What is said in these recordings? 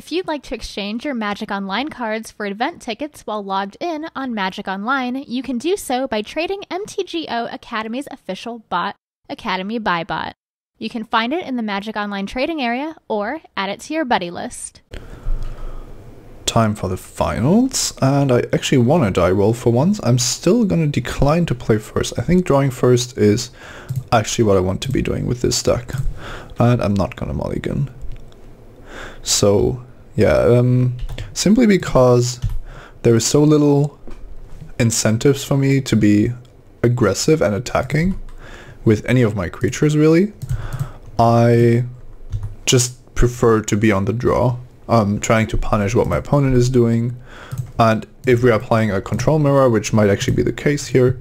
If you'd like to exchange your Magic Online cards for event tickets while logged in on Magic Online, you can do so by trading MTGO Academy's official bot, Academy Buy Bot. You can find it in the Magic Online trading area or add it to your buddy list. Time for the finals, and I actually want to die roll for once. I'm still going to decline to play first. I think drawing first is actually what I want to be doing with this deck, and I'm not going to mulligan. So yeah, simply because there is so little incentives for me to be aggressive and attacking with any of my creatures really, I just prefer to be on the draw, trying to punish what my opponent is doing. And if we are playing a control mirror, which might actually be the case here,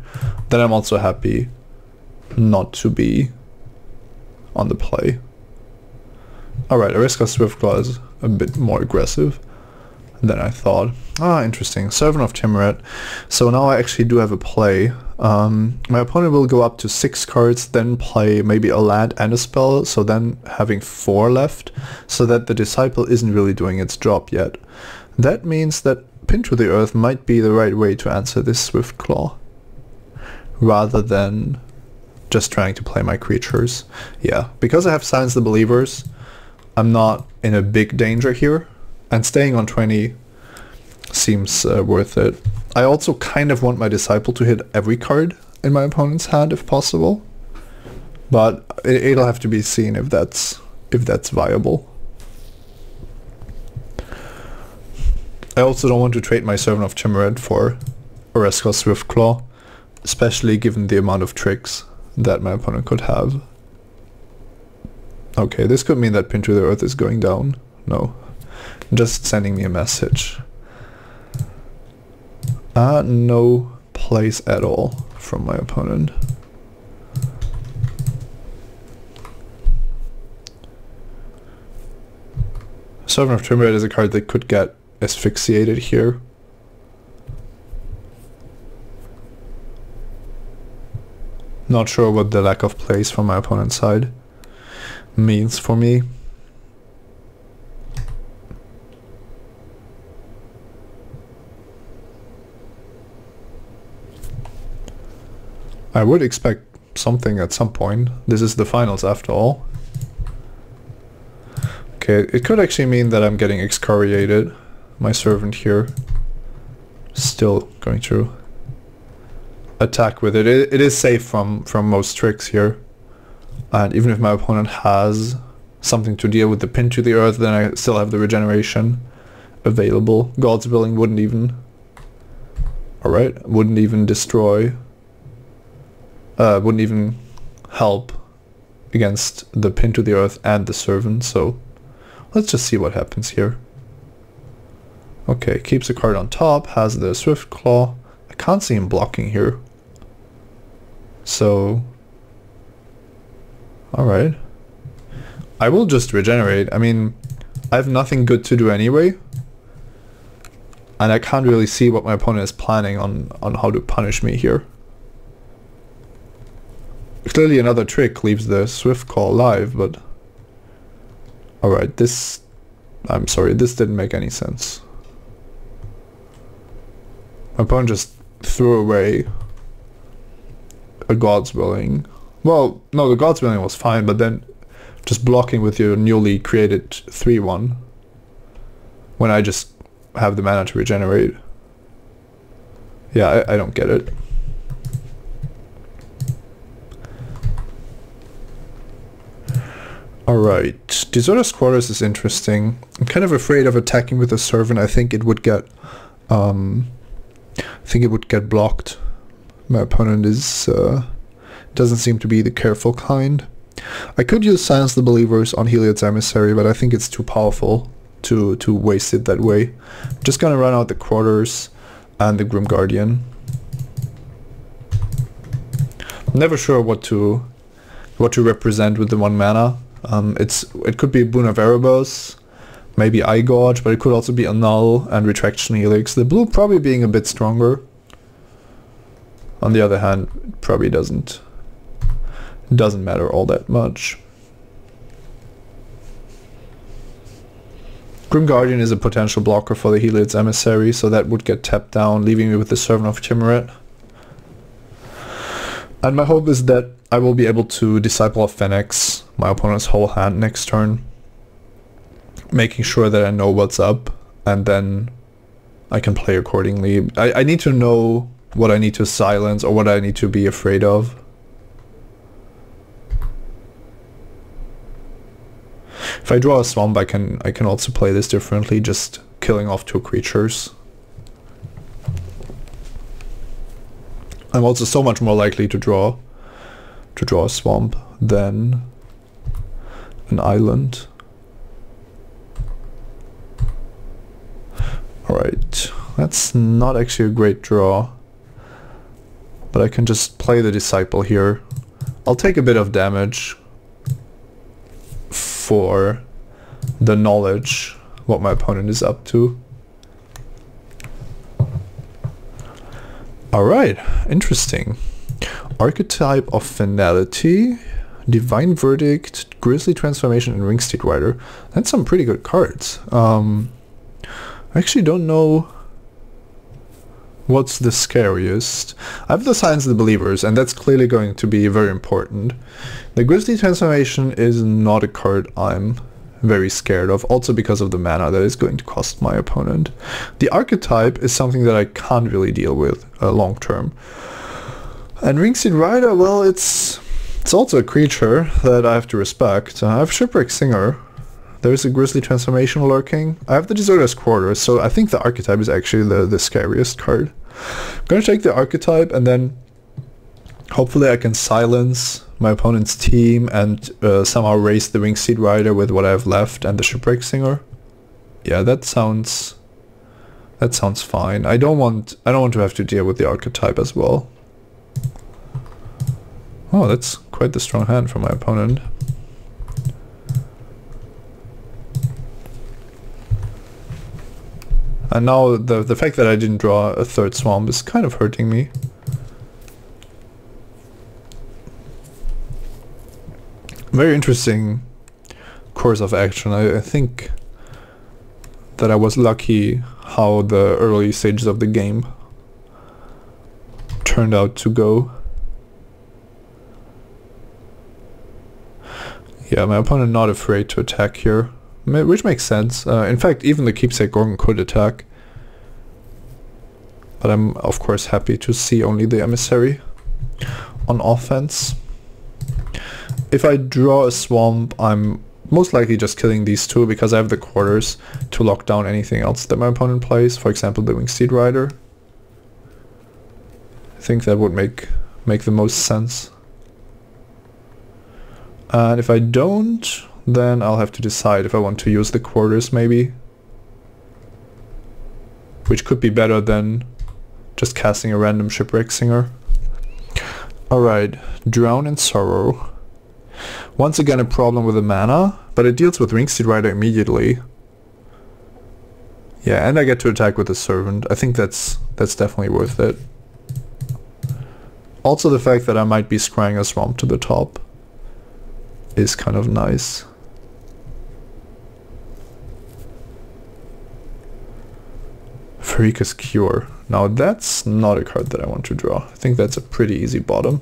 then I'm also happy not to be on the play. Alright, Ariska Swiftclaw is a bit more aggressive than I thought. Ah, interesting. Servant of Timuret. So now I actually do have a play. My opponent will go up to 6 cards, then play maybe a land and a spell, so then having 4 left, so that the Disciple isn't really doing its job yet. That means that Pin to the Earth might be the right way to answer this Swiftclaw, rather than just trying to play my creatures. Yeah, because I have Silence the Believers, I'm not in a big danger here, and staying on 20 seems worth it. I also kind of want my Disciple to hit every card in my opponent's hand if possible, but it'll have to be seen if that's viable. I also don't want to trade my Servant of Timuret for Oresca Swiftclaw, especially given the amount of tricks that my opponent could have. Okay, this could mean that Pin to the Earth is going down. No, just sending me a message. No plays at all from my opponent. Servant of Timuret is a card that could get asphyxiated here. Not sure what the lack of plays from my opponent's side means for me. I would expect something at some point. This is the finals after all. Okay, it could actually mean that I'm getting excoriated. My servant here still going to attack with it. It is safe from most tricks here. And even if my opponent has something to deal with the Pin to the Earth, then I still have the regeneration available. God's Willing wouldn't even... Alright, wouldn't even destroy... wouldn't even help against the Pin to the Earth and the Servant, so let's just see what happens here. Okay, keeps a card on top, has the Swiftclaw. I can't see him blocking here. So... Alright. I will just regenerate. I mean, I have nothing good to do anyway. And I can't really see what my opponent is planning on how to punish me here. Clearly another trick leaves the Swiftclaw alive, but... Alright, this... I'm sorry, this didn't make any sense. My opponent just threw away a God's Willing. Well, no, the God's Willing was fine, but then just blocking with your newly created 3/1 when I just have the mana to regenerate. Yeah, I don't get it. Alright, Deserter's Quarters is interesting. I'm kind of afraid of attacking with a Servant. I think it would get blocked. My opponent is doesn't seem to be the careful kind. I could use Silence the Believers on Heliod's Emissary, but I think it's too powerful to waste it that way. I'm just gonna run out the Quarters and the Grim Guardian. I'm never sure what to represent with the 1 mana. It could be Boon of Erebos, maybe Eye Gorge, but it could also be Annul and Retraction Helix. The blue probably being a bit stronger. On the other hand, it probably doesn't matter all that much. Grim Guardian is a potential blocker for the Heliod's Emissary, so that would get tapped down, leaving me with the Servant of Timuret. And my hope is that I will be able to Disciple of Phoenix my opponent's whole hand next turn, making sure that I know what's up, and then I can play accordingly. I need to know what I need to silence or what I need to be afraid of. If I draw a swamp, I can also play this differently, just killing off 2 creatures. I'm also so much more likely to draw a swamp than an island. Alright, that's not actually a great draw, but I can just play the Disciple here. I'll take a bit of damage for the knowledge what my opponent is up to. Alright, interesting. Archetype of Finality, Divine Verdict, Grisly Transformation, and Ringsteed Rider. That's some pretty good cards. I actually don't know what's the scariest. I have the Silence of the Believers, and that's clearly going to be very important. The Grisly Transformation is not a card I'm very scared of, also because of the mana that is going to cost my opponent. The Archetype is something that I can't really deal with long term. And Ringsteed Rider, well, it's also a creature that I have to respect. I have Shipwreck Singer. There's a Grisly Transformation lurking. I have the Deserter's Quarters, so I think the Archetype is actually the scariest card. I'm gonna take the Archetype, and then hopefully I can silence my opponent's team and somehow raise the Ringsteed Rider with what I have left and the Shipwreck Singer. Yeah, that sounds fine. I don't want to have to deal with the Archetype as well. Oh, that's quite the strong hand from my opponent. And now the fact that I didn't draw a 3rd swamp is kind of hurting me. Very interesting course of action. I think that I was lucky how the early stages of the game turned out to go. Yeah, my opponent not afraid to attack here, which makes sense. In fact, even the Keepsake Gorgon could attack. But I'm of course happy to see only the Emissary on offense. If I draw a swamp, I'm most likely just killing these 2 because I have the quarters to lock down anything else that my opponent plays. For example, the Ringsteed Rider. I think that would make the most sense. And if I don't, then I'll have to decide if I want to use the quarters maybe. Which could be better than just casting a random Shipwreck Singer. Alright, Drown in Sorrow. Once again a problem with the mana, but it deals with Ringsteed Rider immediately. Yeah, and I get to attack with the Servant. I think that's definitely worth it. Also the fact that I might be scrying a swamp to the top is kind of nice. Pharika's Cure. Now that's not a card that I want to draw. I think that's a pretty easy bottom.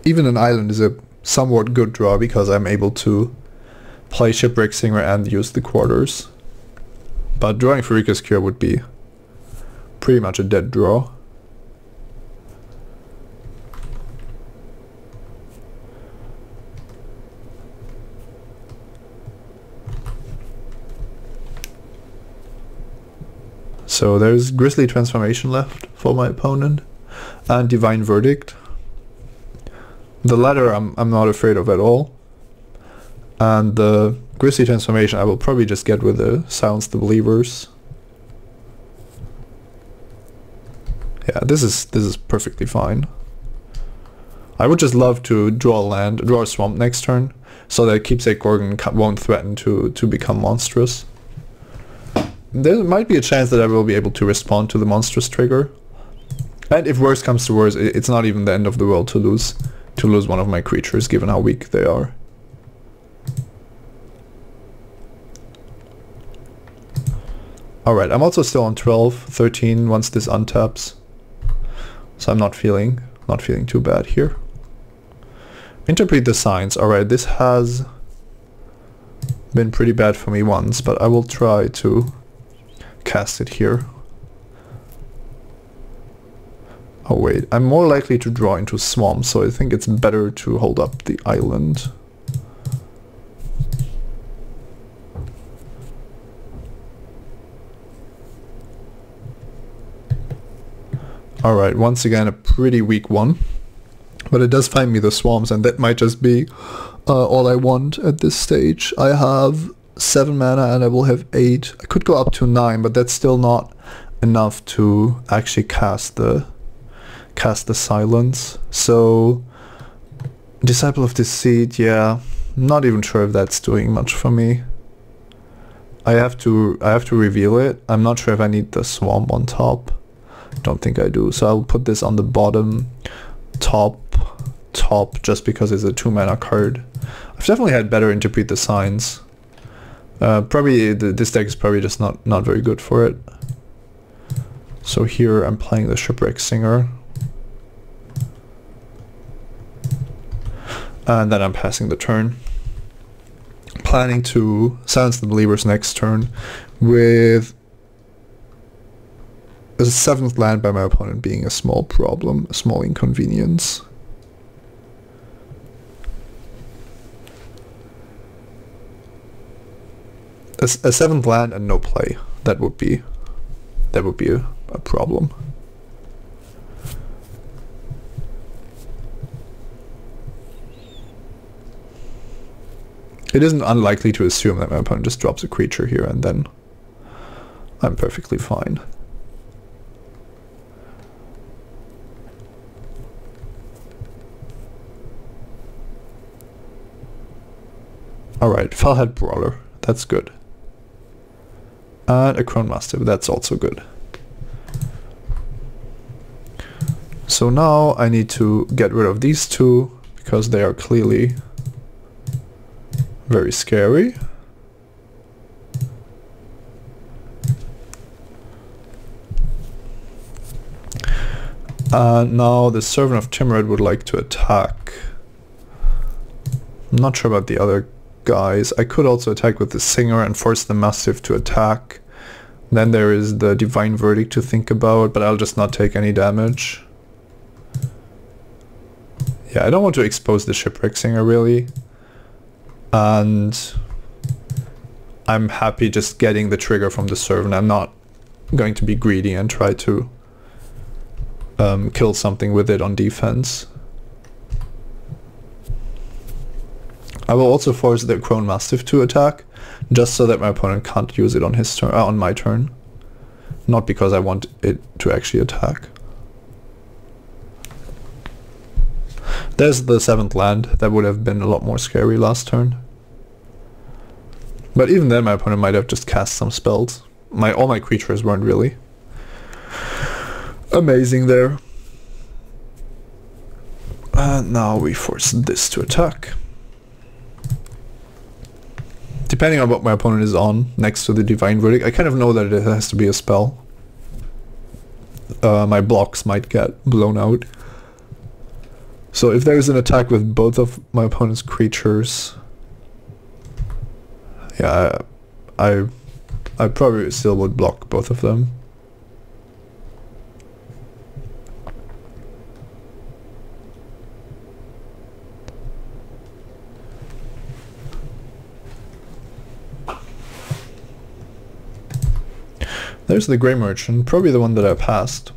Even an island is a somewhat good draw because I'm able to play Shipwreck Singer and use the quarters. But drawing Pharika's Cure would be pretty much a dead draw. So there's Grisly Transformation left for my opponent and Divine Verdict. The latter I'm not afraid of at all. And the Grisly Transformation I will probably just get with the Silence the Believers. Yeah, this is perfectly fine. I would just love to draw a swamp next turn, so that Keepsake Gorgon won't threaten to become monstrous. there might be a chance that I will be able to respond to the monstrous trigger. And if worse comes to worse, it's not even the end of the world to lose one of my creatures, given how weak they are. Alright, I'm also still on 12, 13 once this untaps. So I'm not feeling too bad here. Interpret the signs. Alright, this has been pretty bad for me once, but I will try to cast it here. Oh wait, I'm more likely to draw into swamp, so I think it's better to hold up the island. Alright, once again a pretty weak one. But it does find me the swamps, and that might just be all I want at this stage. I have 7 mana and I will have 8. I could go up to 9, but that's still not enough to actually cast the silence. So Disciple of Deceit, yeah, not even sure if that's doing much for me. I have to reveal it. I'm not sure if I need the swamp on top. Don't think I do. So I'll put this on the bottom, top, just because it's a 2 mana card. I've definitely had better Interpret the Signs. Probably this deck is probably just not very good for it. So here I'm playing the Shipwreck Singer. And then I'm passing the turn. Planning to silence the Believers next turn with a 7th land by my opponent being a small problem, a small inconvenience. A 7th land and no play. That would be a problem. It isn't unlikely to assume that my opponent just drops a creature here and then I'm perfectly fine. Alright, Fellhead Brawler. That's good. And a Crone Mastiff. That's also good. So now I need to get rid of these two because they are clearly very scary. Now the Servant of Timurid would like to attack. I'm not sure about the other guys. I could also attack with the Singer and force the Mastiff to attack. Then there is the Divine Verdict to think about, but I'll just not take any damage. Yeah, I don't want to expose the Shipwreck Singer really. And I'm happy just getting the trigger from the Servant. I'm not going to be greedy and try to kill something with it on defense. I will also force the Crone Mastiff to attack, just so that my opponent can't use it on his turn, on my turn. Not because I want it to actually attack. There's the 7th land. That would have been a lot more scary last turn. But even then my opponent might have just cast some spells. All my creatures weren't really amazing there. And now we force this to attack. Depending on what my opponent is on next to the Divine Verdict, I kind of know that it has to be a spell. My blocks might get blown out. So if there is an attack with both of my opponent's creatures, yeah, I probably still would block both of them. There's the Grey Merchant, probably the one that I passed.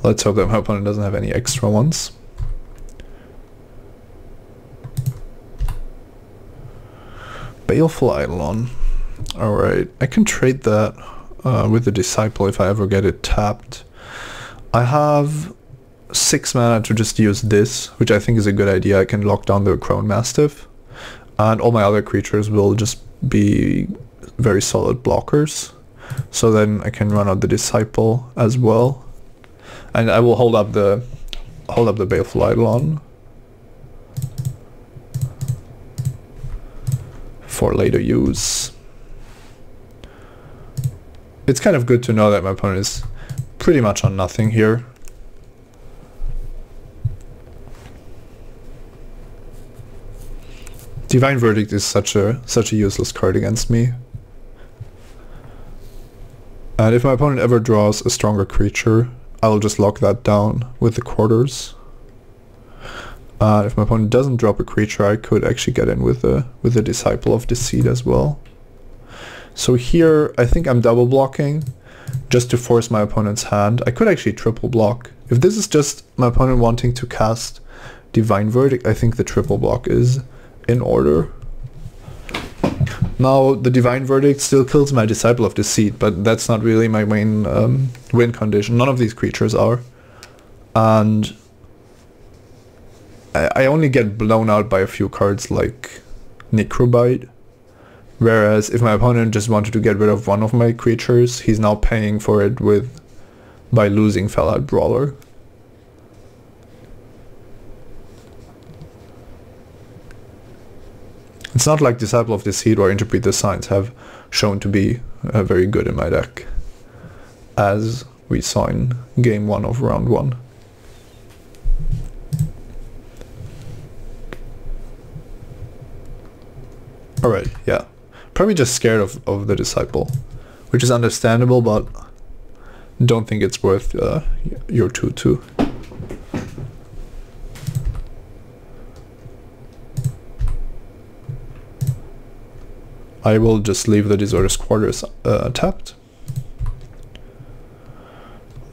Let's hope that my opponent doesn't have any extra ones. Baleful Eidolon. Alright, I can trade that with the Disciple if I ever get it tapped. I have 6 mana to just use this, which I think is a good idea. I can lock down the Crone Mastiff. And all my other creatures will just be very solid blockers. So then I can run out the Disciple as well. And I will hold up the Baleful Eidolon for later use. It's kind of good to know that my opponent is pretty much on nothing here. Divine Verdict is such a useless card against me. And if my opponent ever draws a stronger creature, I'll just lock that down with the quarters. If my opponent doesn't drop a creature, I could actually get in with the Disciple of Deceit as well. So here, I think I'm double blocking just to force my opponent's hand. I could actually triple block. If this is just my opponent wanting to cast Divine Verdict, I think the triple block is in order. Now, the Divine Verdict still kills my Disciple of Deceit, but that's not really my main win condition. None of these creatures are. And I only get blown out by a few cards like Necrobite. Whereas if my opponent just wanted to get rid of one of my creatures, he's now paying for it by losing Fell-Out Brawler. It's not like Disciple of Deceit or Interpret the Signs have shown to be very good in my deck, as we saw in game 1 of round 1. Alright, yeah. Probably just scared of the Disciple, which is understandable, but don't think it's worth your 2/2. I will just leave the Deserter's Quarters tapped.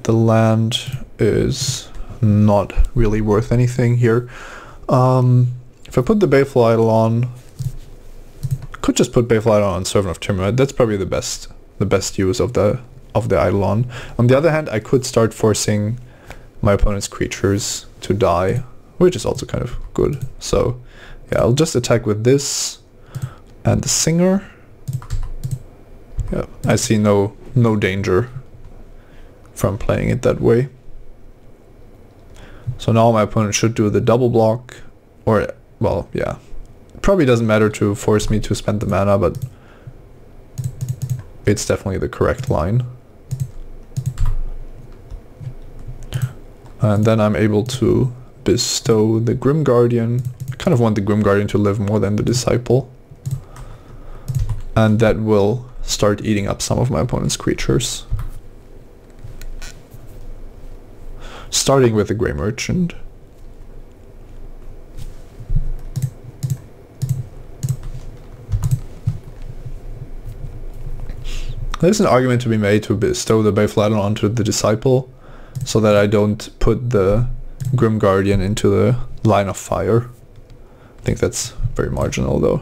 The land is not really worth anything here. If I put the Baleful Eidolon, could just put Baleful Eidolon on Servant of Tiamat. That's probably the best use of the Eidolon. On the other hand, I could start forcing my opponent's creatures to die, which is also kind of good. So yeah, I'll just attack with this and the Singer. Yeah, I see no danger from playing it that way. So now my opponent should do the double block, or well, yeah. It probably doesn't matter to force me to spend the mana, but it's definitely the correct line. And then I'm able to bestow the Grim Guardian. I kind of want the Grim Guardian to live more than the Disciple. And that will start eating up some of my opponent's creatures. Starting with the Grey Merchant. There's an argument to be made to bestow the Baleful Eidolon onto the Disciple, so that I don't put the Grim Guardian into the line of fire. I think that's very marginal though.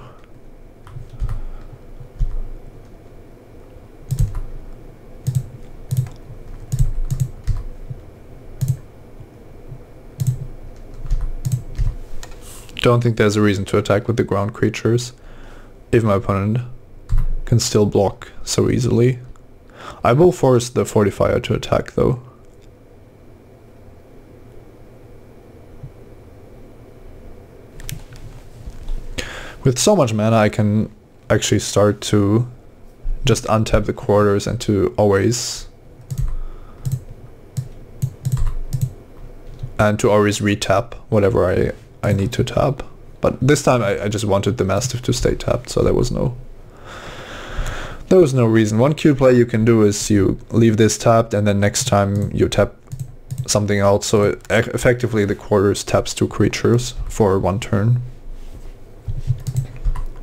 Don't think there's a reason to attack with the ground creatures if my opponent can still block so easily. I will force the Fortifier to attack though. With so much mana I can actually start to just untap the quarters and to always retap whatever I need to tap. But this time I just wanted the Mastiff to stay tapped, so there was no reason. One cute play you can do is you leave this tapped and then next time you tap something else, so effectively the quarters taps 2 creatures for 1 turn.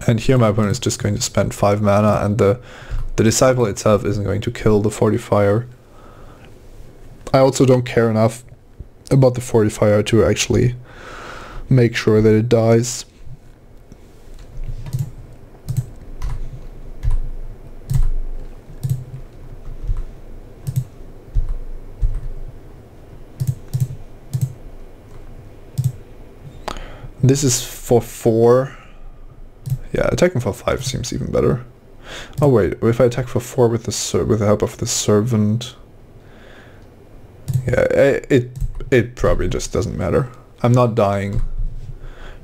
And here my opponent is just going to spend 5 mana, and the Disciple itself isn't going to kill the Fortifier. I also don't care enough about the Fortifier to actually make sure that it dies. This is for 4. Yeah, attacking for 5 seems even better. Oh wait, if I attack for 4 with the help of the servant, yeah, it probably just doesn't matter. I'm not dying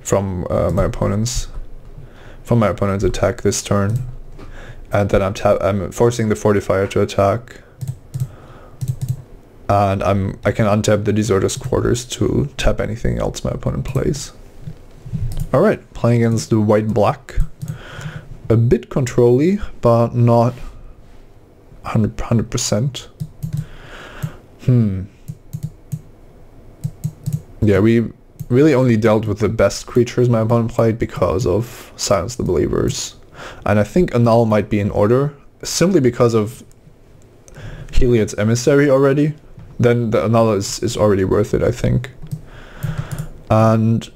from my opponent's attack this turn, and then I'm forcing the fortifier to attack, and I can untap the Deserter's Quarters to tap anything else my opponent plays. All right, playing against the white-black. A bit control-y, but not 100%. Yeah, we really only dealt with the best creatures my opponent played because of Silence the Believers. And I think Annul might be in order, simply because of Heliod's Emissary already. Then the Annul is already worth it, I think. And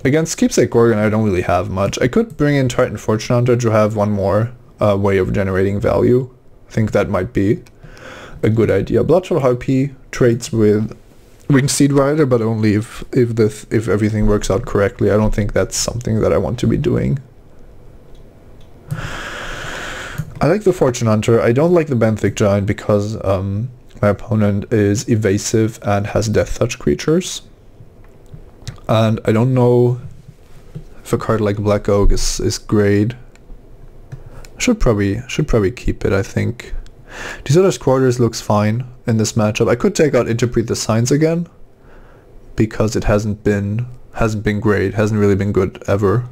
against Keepsake Gorgon, I don't really have much. I could bring in Titan Fortune Hunter to have one more way of generating value. I think that might be a good idea. Bloodshot Harpy trades with Winged Seed Rider, but only if everything works out correctly. I don't think that's something that I want to be doing. I like the Fortune Hunter. I don't like the Benthic Giant because my opponent is evasive and has Death Touch creatures. And I don't know if a card like Black Oak is great. Should probably keep it, I think. Deserter's Quarters looks fine in this matchup. I could take out Interpret the Signs again, because it hasn't been great, hasn't really been good ever.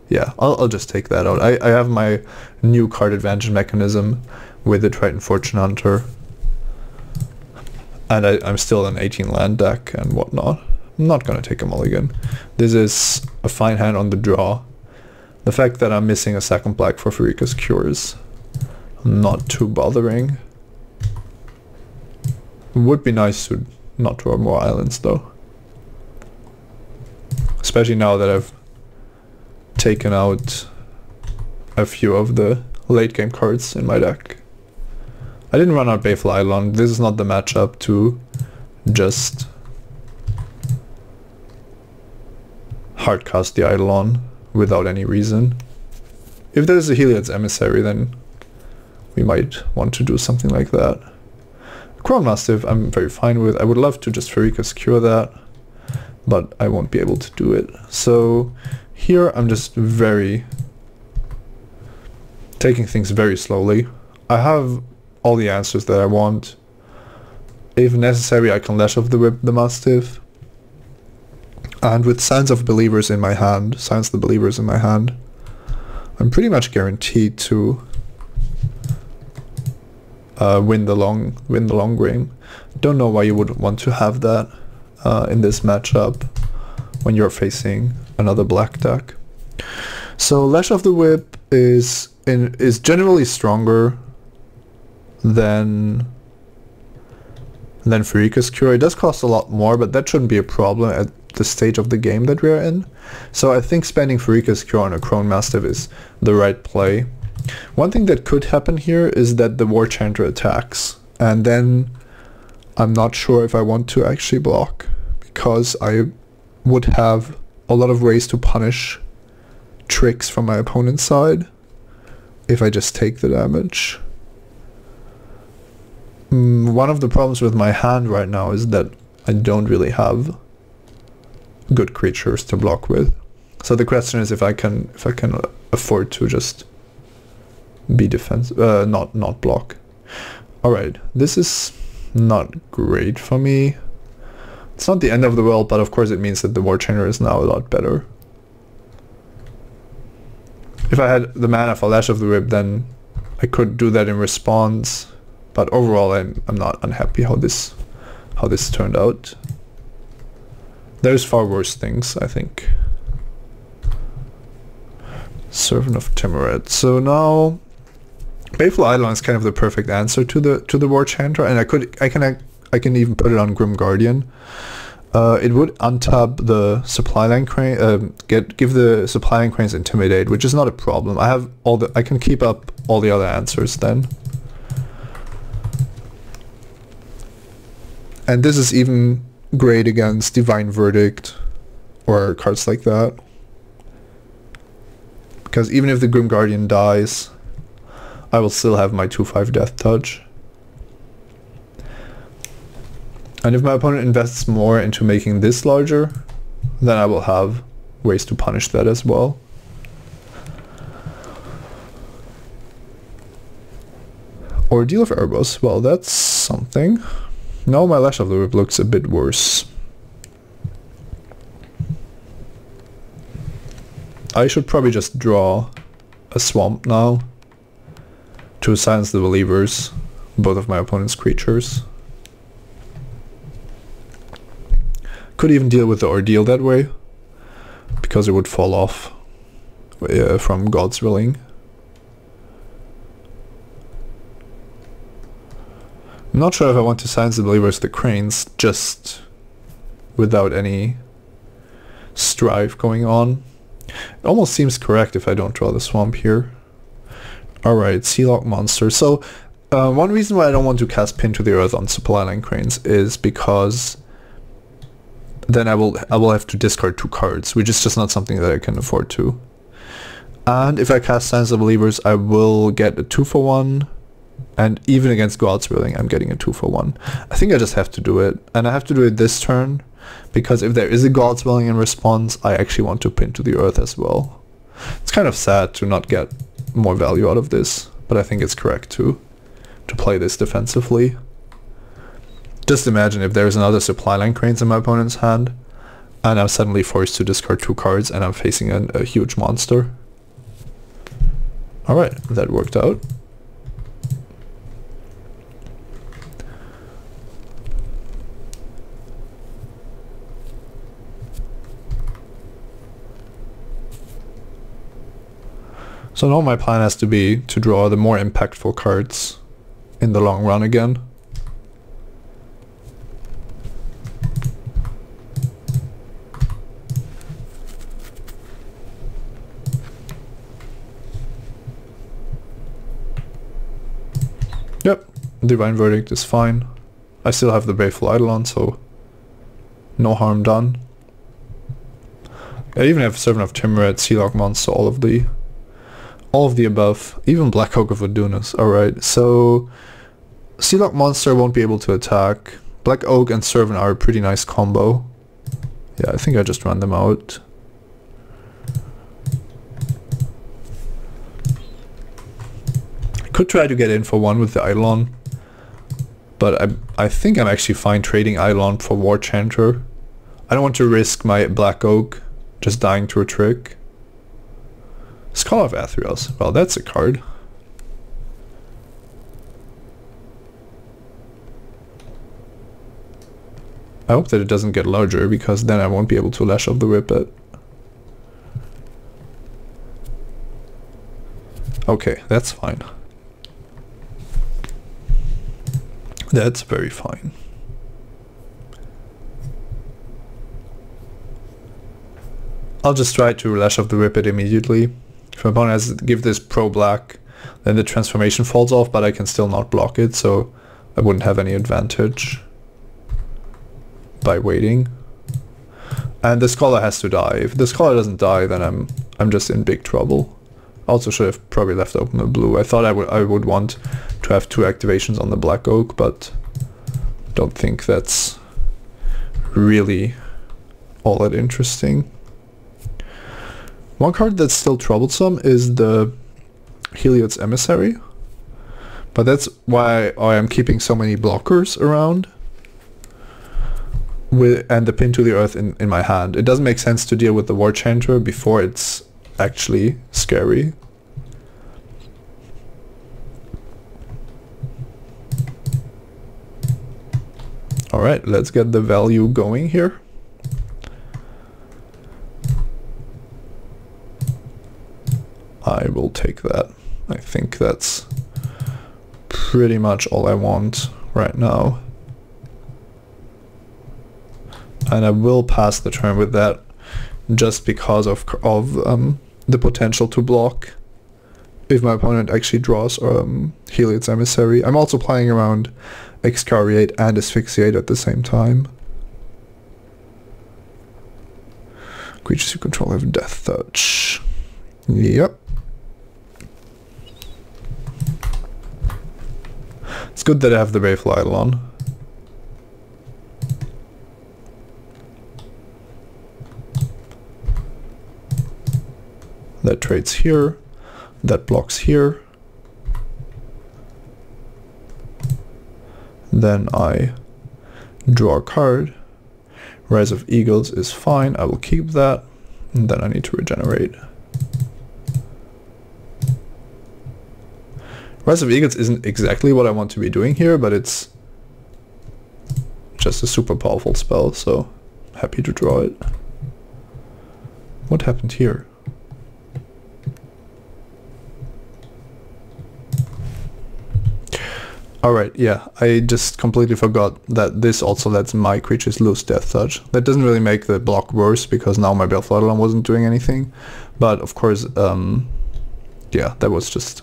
Yeah, I'll just take that out. I have my new card advantage mechanism with the Triton Fortune Hunter. And I'm still an 18 land deck and whatnot. I'm not gonna take a mulligan. This is a fine hand on the draw. The fact that I'm missing a second black for Pharika's Cure is not too bothering. Would be nice to not draw more islands though. Especially now that I've taken out a few of the late game cards in my deck. I didn't run out Baleful Eidolon. This is not the matchup to just hardcast the Eidolon without any reason. If there's a Heliod's Emissary, then we might want to do something like that. Crown Mastiff I'm very fine with. I would love to just Pharika's Cure that, but I won't be able to do it. So here I'm just taking things very slowly. I have all the answers that I want. If necessary, I can Lash of the Whip the Mastiff. And with Signs of Believers in my hand, Signs the Believers in my hand, I'm pretty much guaranteed to win the long game. Don't know why you would want to have that in this matchup when you're facing another black deck. So Lash of the Whip is generally stronger than Pharika's Cure. It does cost a lot more, but that shouldn't be a problem at the stage of the game that we are in. So I think spending Pharika's Cure on a Crone Mastiff is the right play. One thing that could happen here is that the War Chanter attacks, and then I'm not sure if I want to actually block, because I would have a lot of ways to punish tricks from my opponent's side if I just take the damage. One of the problems with my hand right now is that I don't really have good creatures to block with. So the question is if I can afford to just be defensive, not block. All right, this is not great for me. It's not the end of the world, but of course it means that the War Chanter is now a lot better. If I had the mana for Lash of the Whip, then I could do that in response. But overall, I'm not unhappy how this turned out. There's far worse things, I think. Servant of Timuret. So now, Baleful Eidolon is kind of the perfect answer to the War Chanter, and I can even put it on Grim Guardian. It would untap the Supply Line Crane, give the Supply Line Cranes Intimidate, which is not a problem. I can keep up all the other answers then. And this is even great against Divine Verdict or cards like that. Because even if the Grim Guardian dies, I will still have my 2/5 Death Touch. And if my opponent invests more into making this larger, then I will have ways to punish that as well. Ordeal of Erebos, well that's something. Now my Lash of the Whip looks a bit worse. I should probably just draw a Swamp now to silence the Believers, both of my opponent's creatures. Could even deal with the Ordeal that way, because it would fall off from God's Willing. I'm not sure if I want to silence the Believers the Cranes just without any strife going on. It almost seems correct if I don't draw the Swamp here. Alright, Sealock Monster. So one reason why I don't want to cast Pin to the Earth on Supply Line Cranes is because then I will have to discard 2 cards, which is just not something that I can afford to. And if I cast Silence the Believers, I will get a 2-for-1, and even against God's Willing, I'm getting a 2-for-1. I think I just have to do it, and I have to do it this turn, because if there is a God's Willing in response, I actually want to Pin to the Earth as well. It's kind of sad to not get more value out of this, but I think it's correct to play this defensively. Just imagine if there's another Supply Line Cranes in my opponent's hand, and I'm suddenly forced to discard 2 cards and I'm facing a huge monster. Alright, that worked out. So now my plan has to be to draw the more impactful cards in the long run again. Yep, Divine Verdict is fine. I still have the Baleful Eidolon, so no harm done. I even have Servant of Timuret, Sealock Monster, all of the above, even Black Oak of Adunas. Alright, so Sealock Monster won't be able to attack. Black Oak and Servant are a pretty nice combo. Yeah, I think I just run them out. Could try to get in for 1 with the Eidolon, but I think I'm actually fine trading Eidolon for War Chanter. I don't want to risk my Black Oak just dying to a trick. Scholar of Athreos, well that's a card. I hope that it doesn't get larger, because then I won't be able to Lash of the Whip it. Okay, that's fine. That's very fine. I'll just try to Lash of the Whip it immediately. If my opponent has to give this pro black, then the transformation falls off, but I can still not block it, so I wouldn't have any advantage by waiting. And the Scholar has to die. If the Scholar doesn't die, then I'm just in big trouble. Also should have probably left open the blue. I thought I would want to have 2 activations on the Black Oak, but don't think that's really all that interesting. One card that's still troublesome is the Heliod's Emissary, but that's why I am keeping so many blockers around and the Pin to the Earth in my hand. It doesn't make sense to deal with the War Chanter before it's actually scary. Alright, let's get the value going here. I will take that. I think that's pretty much all I want right now. And I will pass the turn with that, just because of the potential to block if my opponent actually draws Heliod's Emissary. I'm also playing around Excoriate and Asphyxiate at the same time. Creatures you control have Death Touch. Yep. It's good that I have the Baleful Eidolon. That trades here, that blocks here. Then I draw a card. Rise of Eagles is fine, I will keep that. And then I need to regenerate. Rise of Eagles isn't exactly what I want to be doing here, but it's just a super powerful spell, so happy to draw it. What happened here? Alright, yeah, I just completely forgot that this also lets my creatures lose Death Touch. That doesn't really make the block worse, because now my Baleful Eidolon wasn't doing anything. But of course, yeah, that was just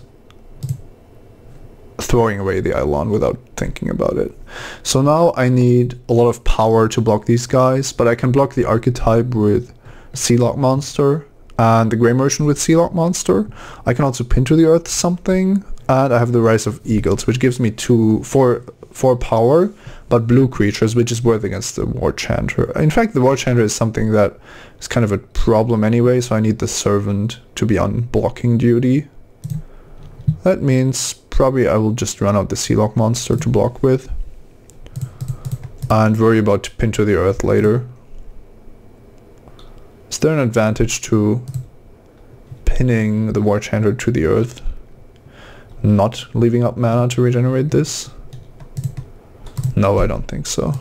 throwing away the Eidolon without thinking about it. So now I need a lot of power to block these guys, but I can block the Archetype with Sealock Monster and the Grey Merchant with Sealock Monster. I can also pin to the earth something. And I have the Rise of Eagles, which gives me 4 power, but blue creatures, which is worth against the War Chanter. In fact, the War Chanter is something that is kind of a problem anyway, so I need the Servant to be on blocking duty. That means probably I will just run out the Sealock Monster to block with. And worry about pin to the earth later. Is there an advantage to pinning the War Chanter to the earth? Not leaving up mana to regenerate this? No, I don't think so.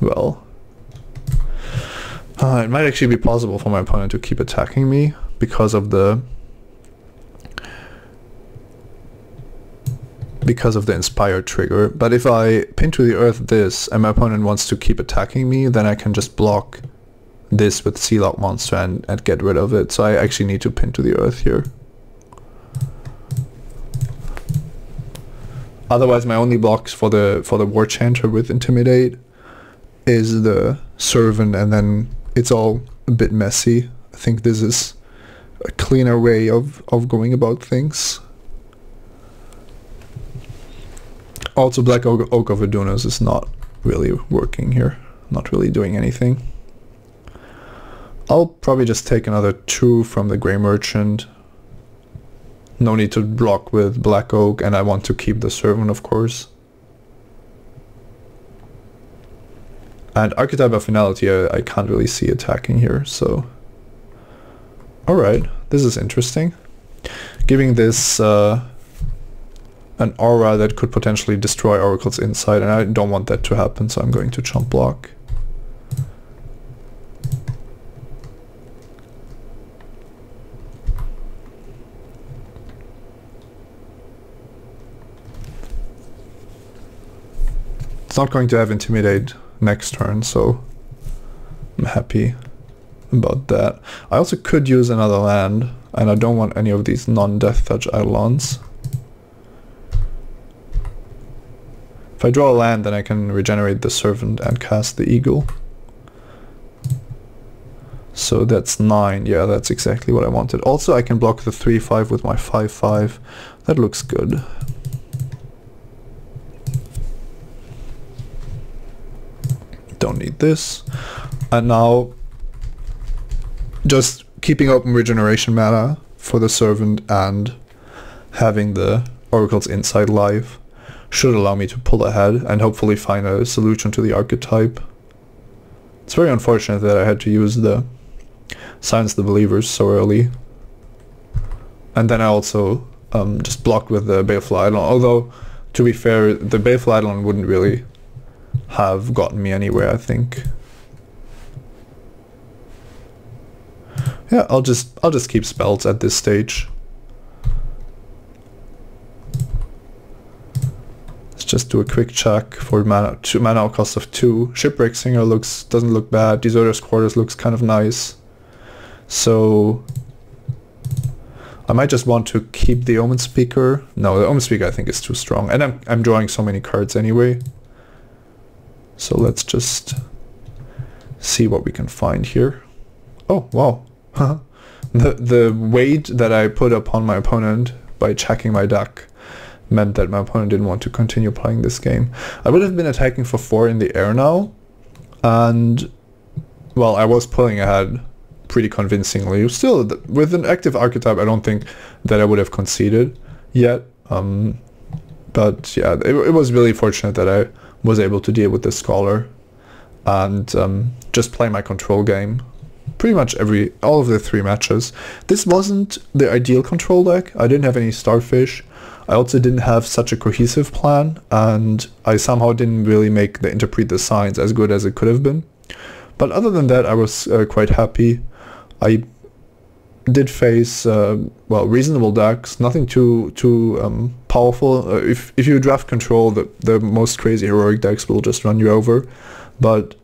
Well, it might actually be possible for my opponent to keep attacking me because of the Inspire trigger. But if I pin to the earth this and my opponent wants to keep attacking me, then I can just block this with Sealock Monster and get rid of it. So I actually need to pin to the earth here. Otherwise, my only blocks for the War Chanter with Intimidate is the Servant, and then it's all a bit messy. I think this is a cleaner way of going about things. Also, Black Oak of Adunas is not really working here. Not really doing anything. I'll probably just take another 2 from the Grey Merchant. No need to block with Black Oak, and I want to keep the Servant, of course. And Archetype of Finality I can't really see attacking here, so... Alright, this is interesting. Giving this an aura that could potentially destroy Oracle's Insight, and I don't want that to happen, so I'm going to chump block. It's not going to have Intimidate next turn, so I'm happy about that. I also could use another land, and I don't want any of these non-Death Touch Eidolons. If I draw a land, then I can regenerate the Servant and cast the Eagle. So that's 9, yeah, that's exactly what I wanted. Also, I can block the 3/5 with my 5/5. That looks good. Don't need this. And now just keeping open regeneration mana for the Servant and having the Oracle's Insight live should allow me to pull ahead and hopefully find a solution to the Archetype. It's very unfortunate that I had to use the Silence the Believers so early. And then I also just blocked with the Baleful Eidolon, although to be fair, the Baleful Eidolon wouldn't really have gotten me anywhere, I think. Yeah, I'll just keep spells at this stage. Let's just do a quick check for mana cost of 2. Shipwreck Singer doesn't look bad. Deserter's Quarters looks kind of nice. So I might just want to keep the Omen Speaker. No, the Omen Speaker I think is too strong, and I'm drawing so many cards anyway. So let's just see what we can find here. Oh, wow. The weight that I put upon my opponent by checking my deck meant that my opponent didn't want to continue playing this game. I would have been attacking for 4 in the air now, and well, I was pulling ahead pretty convincingly. Still, with an active archetype, I don't think that I would have conceded yet. But yeah, it was really fortunate that I was able to deal with the Scholar and just play my control game pretty much all of the 3 matches. This wasn't the ideal control deck. I didn't have any Starfish. I also didn't have such a cohesive plan, and I somehow didn't really make the Interpret the Signs as good as it could have been. But other than that, I was quite happy. I did face well, reasonable decks, nothing too powerful. If you draft control, the most crazy heroic decks will just run you over. But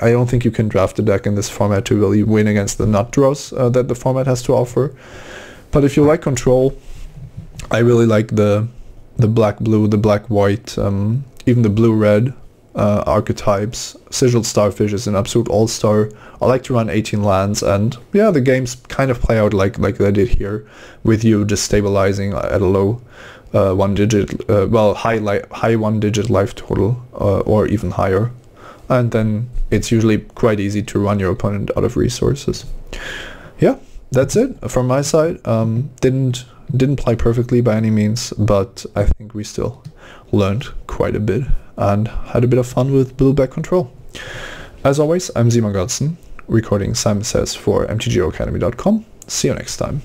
I don't think you can draft a deck in this format to really win against the nut draws that the format has to offer. But if you like control, I really like the black-blue, the black-white, even the blue-red archetypes. Sigiled Starfish is an absolute all-star. I like to run 18 lands, and yeah, the games kind of play out like they did here, with you just stabilizing at a low high 1-digit life total, or even higher. And then it's usually quite easy to run your opponent out of resources. Yeah, that's it from my side. Didn't play perfectly by any means, but I think we still learned quite a bit and had a bit of fun with blue back control. As always, I'm Simon Goldson, recording Simon Says for mtgoacademy.com. See you next time.